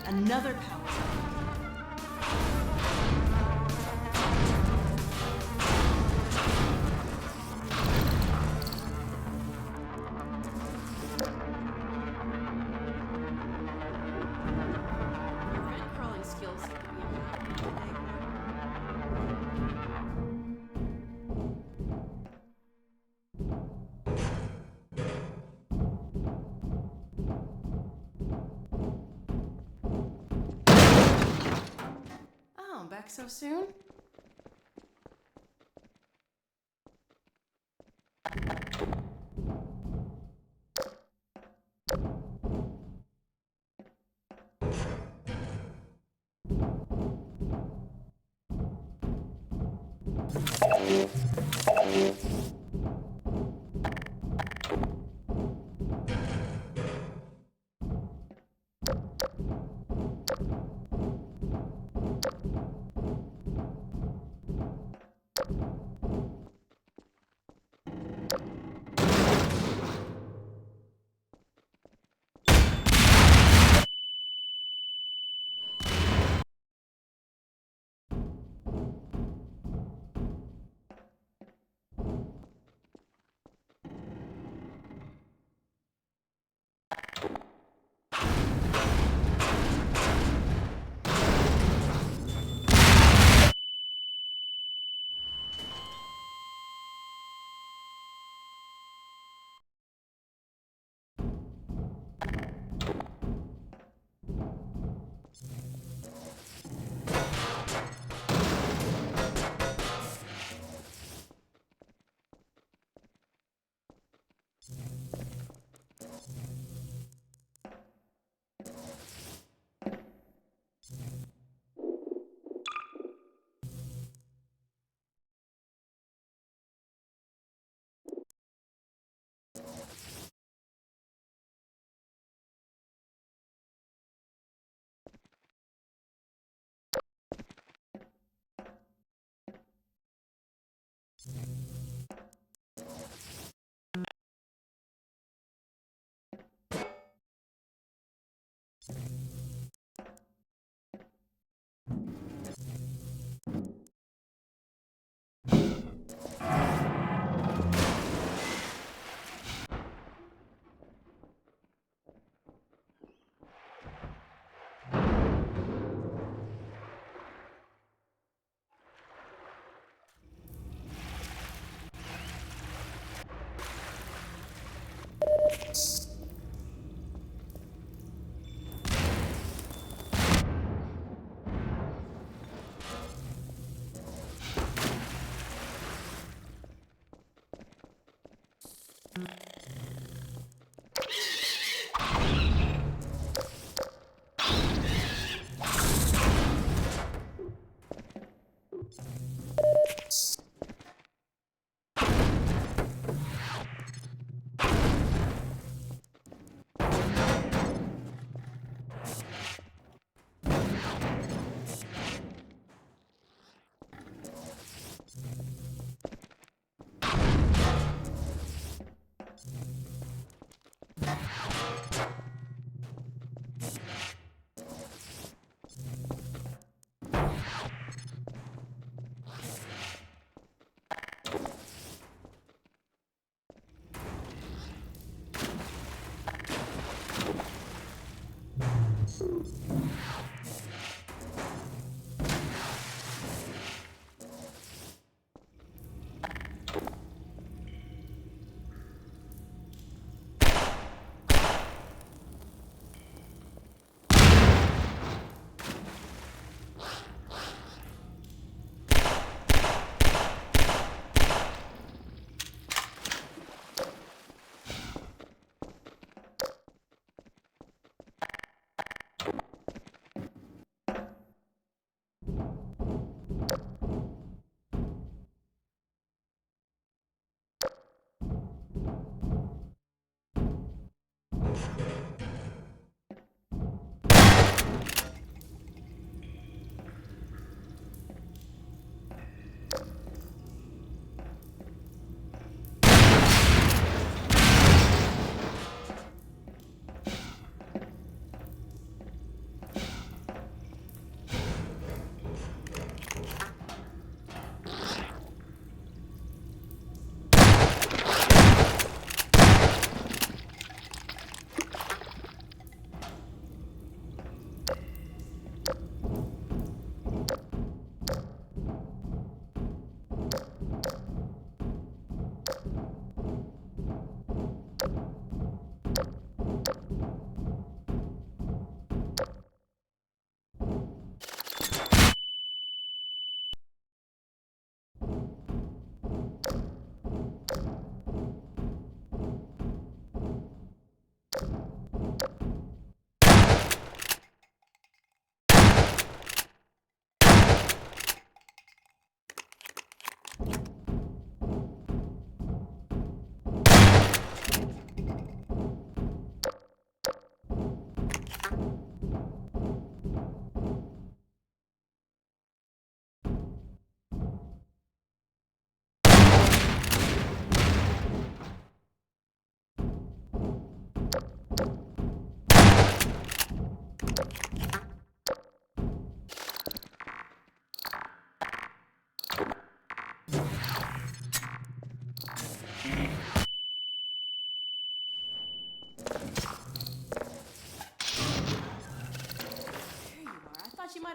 Another power. Crawling skills. Oh, back so soon?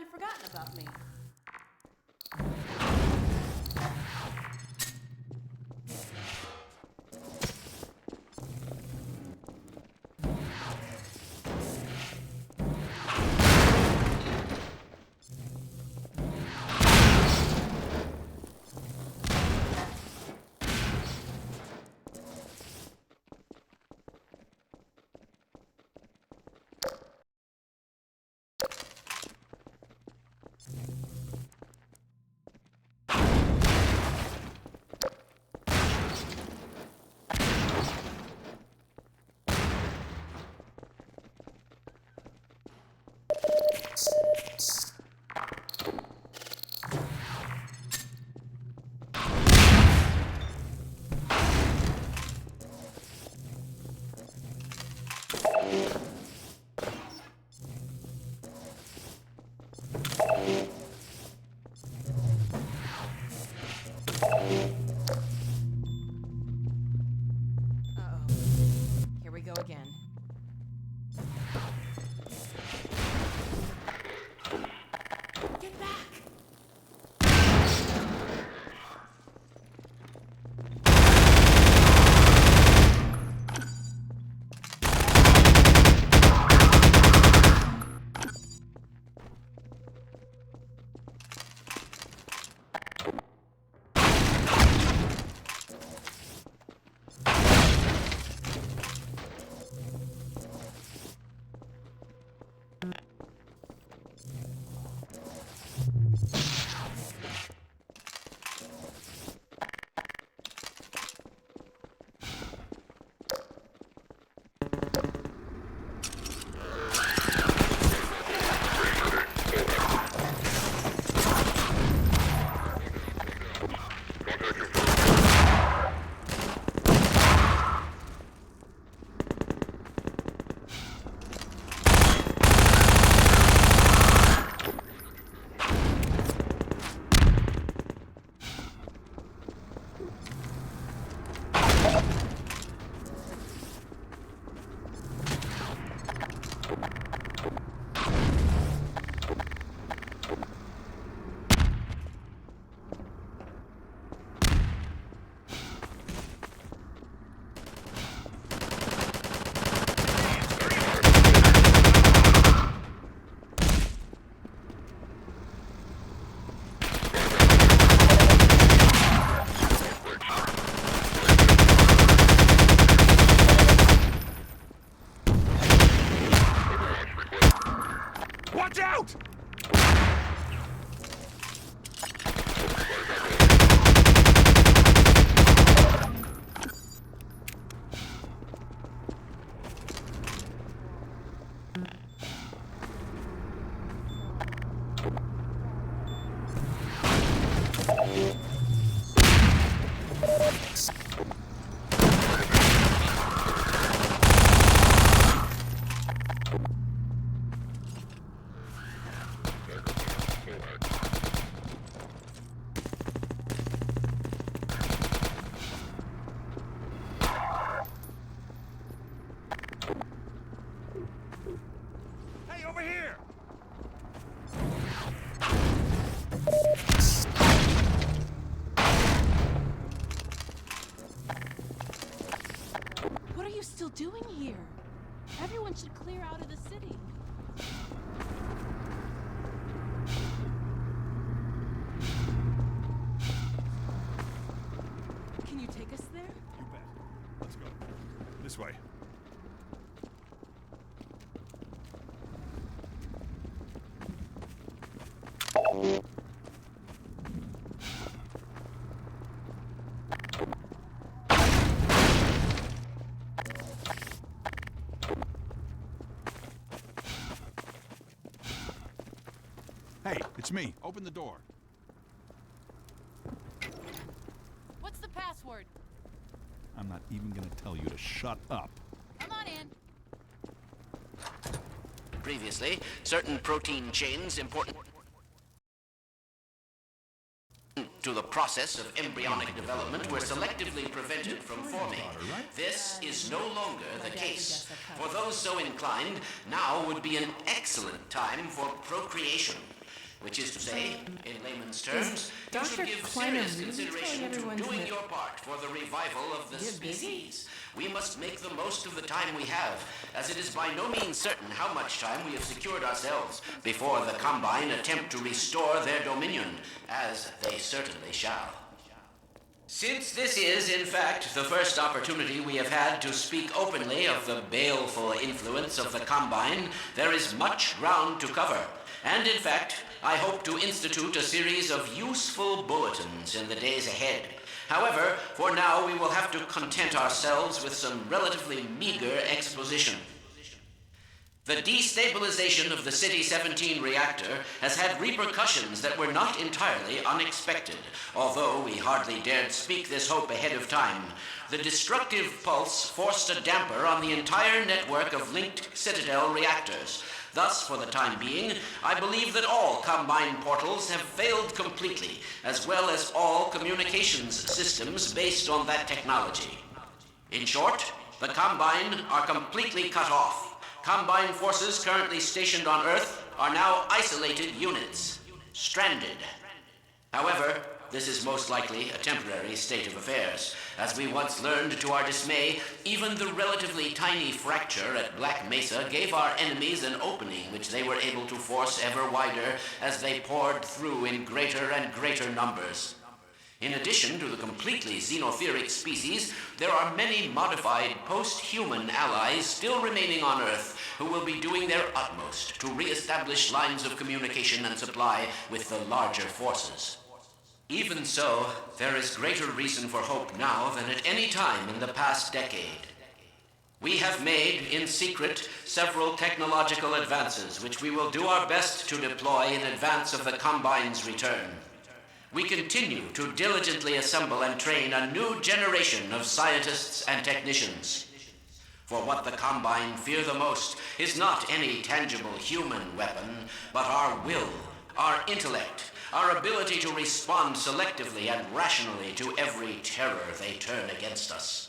might have forgotten about me. Here we go again. Get back! Watch out! Hey, over here! What are you still doing here? Everyone should clear out of the city. Can you take us there? You bet. Let's go. This way. Hey, it's me. Open the door. What's the password? I'm not even gonna tell you to shut up. Come on in. Previously, certain protein chains important to the process of embryonic development were selectively prevented from forming. This is no longer the case. For those so inclined, now would be an excellent time for procreation. which is to say, in layman's terms, you should Dr. give Kleiner serious really consideration telling to everyone doing to your part for the revival of the get busy? species. We must make the most of the time we have, as it is by no means certain how much time we have secured ourselves before the Combine attempt to restore their dominion, as they certainly shall. Since this is, in fact, the first opportunity we have had to speak openly of the baleful influence of the Combine, there is much ground to cover. And in fact, I hope to institute a series of useful bulletins in the days ahead. However, for now we will have to content ourselves with some relatively meager exposition. The destabilization of the City-17 reactor has had repercussions that were not entirely unexpected, although we hardly dared speak this hope ahead of time. The destructive pulse forced a damper on the entire network of linked Citadel reactors. Thus, for the time being, I believe that all Combine portals have failed completely, as well as all communications systems based on that technology. In short, the Combine are completely cut off. Combine forces currently stationed on Earth are now isolated units, stranded. However, this is most likely a temporary state of affairs. As we once learned to our dismay, even the relatively tiny fracture at Black Mesa gave our enemies an opening which they were able to force ever wider as they poured through in greater and greater numbers. In addition to the completely xenotheric species, there are many modified post-human allies still remaining on Earth who will be doing their utmost to re-establish lines of communication and supply with the larger forces. Even so, there is greater reason for hope now than at any time in the past decade. We have made, in secret, several technological advances which we will do our best to deploy in advance of the Combine's return. We continue to diligently assemble and train a new generation of scientists and technicians. For what the Combine fear the most is not any tangible human weapon, but our will, our intellect, our ability to respond selectively and rationally to every terror they turn against us.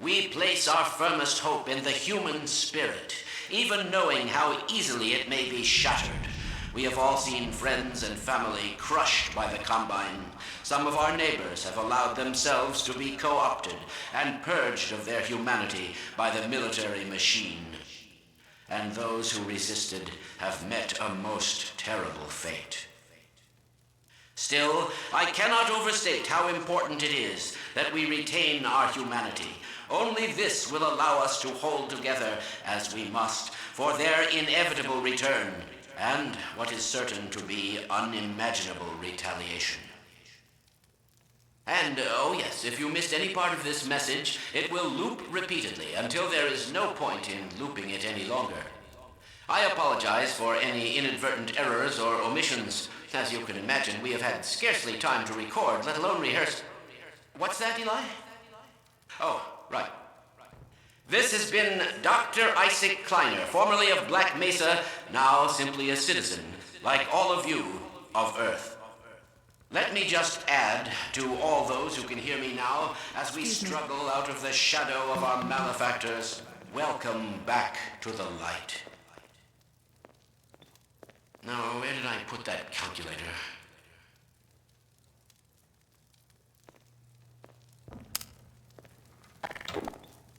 We place our firmest hope in the human spirit, even knowing how easily it may be shattered. We have all seen friends and family crushed by the Combine. Some of our neighbors have allowed themselves to be co-opted and purged of their humanity by the military machine. And those who resisted have met a most terrible fate. Still, I cannot overstate how important it is that we retain our humanity. Only this will allow us to hold together as we must for their inevitable return, and what is certain to be unimaginable retaliation. And, oh yes, if you missed any part of this message, it will loop repeatedly until there is no point in looping it any longer. I apologize for any inadvertent errors or omissions. As you can imagine, we have had scarcely time to record, let alone rehearse. What's that, Eli? Oh, right. This has been Dr. Isaac Kleiner, formerly of Black Mesa, now simply a citizen, like all of you, of Earth. Let me just add to all those who can hear me now, as we struggle out of the shadow of our malefactors, welcome back to the light. Now, where did I put that calculator?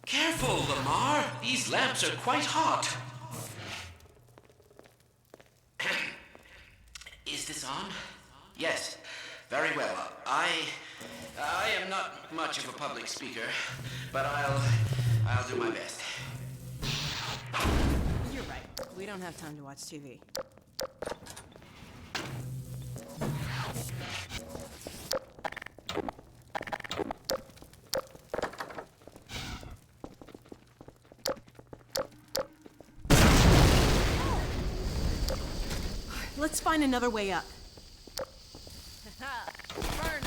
Careful, Lamar. These lamps are quite hot. Is this on? Yes. Very well. I am not much of a public speaker, but I'll do my best. You're right. We don't have time to watch TV. Let's find another way up. Burn.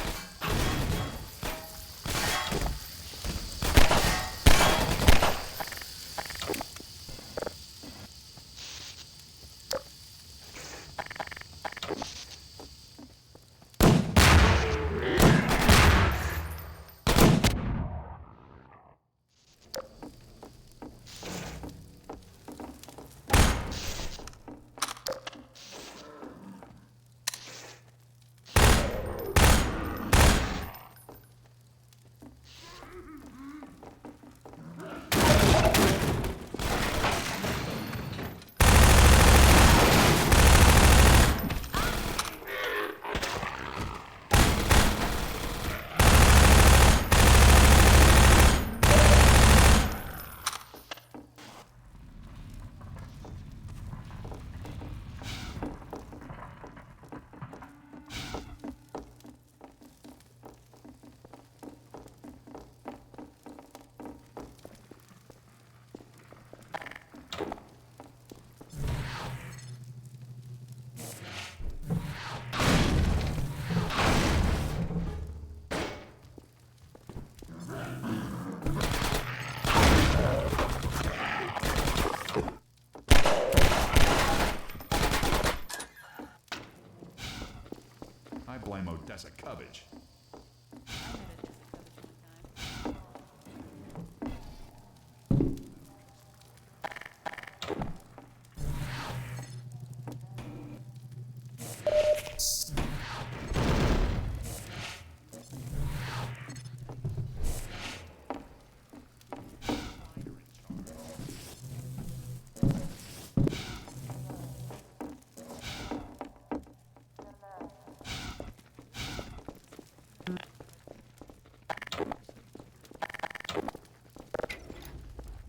I blame Odessa Cubbage.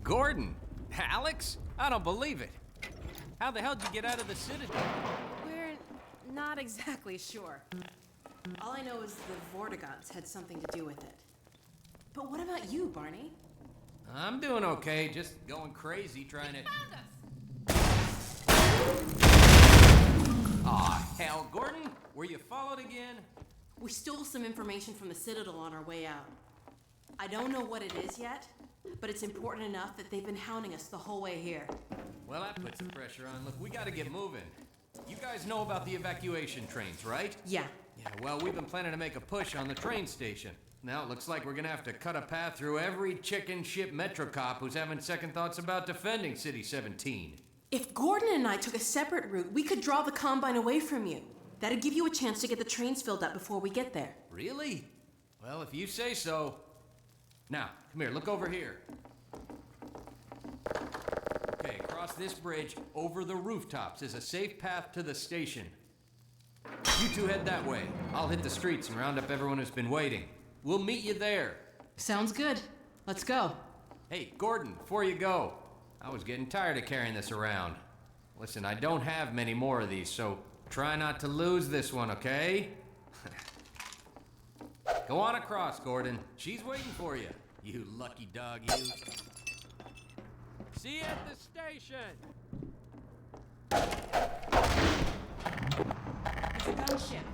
Gordon? Alex? I don't believe it. How the hell did you get out of the Citadel? We're not exactly sure. All I know is the Vortigots had something to do with it. But what about you, Barney? I'm doing okay, just going crazy trying to... Aw, hell, Gordon, were you followed again? We stole some information from the Citadel on our way out. I don't know what it is yet, but it's important enough that they've been hounding us the whole way here. Well, that puts the pressure on. Look, we gotta get moving. You guys know about the evacuation trains, right? Yeah. Yeah, well, we've been planning to make a push on the train station. Now it looks like we're gonna have to cut a path through every chicken shit Metro cop who's having second thoughts about defending City 17. If Gordon and I took a separate route, we could draw the Combine away from you. That'd give you a chance to get the trains filled up before we get there. Really? Well, if you say so. Now, come here, look over here. Okay, across this bridge, over the rooftops, is a safe path to the station. You two head that way. I'll hit the streets and round up everyone who's been waiting. We'll meet you there. Sounds good. Let's go. Hey, Gordon, before you go, I was getting tired of carrying this around. Listen, I don't have many more of these, so try not to lose this one, okay? Go on across, Gordon. She's waiting for you. You lucky dog, you. See you at the station. It's a gunship.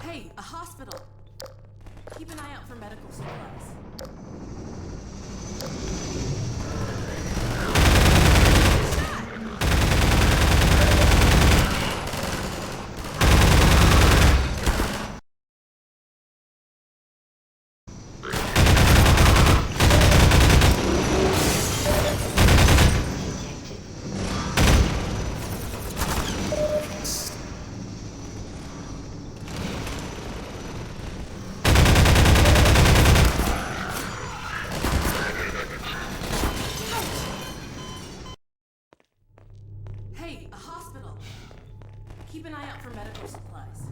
Hey, a hospital. Keep an eye out for medical supplies. Hey, a hospital. Keep an eye out for medical supplies.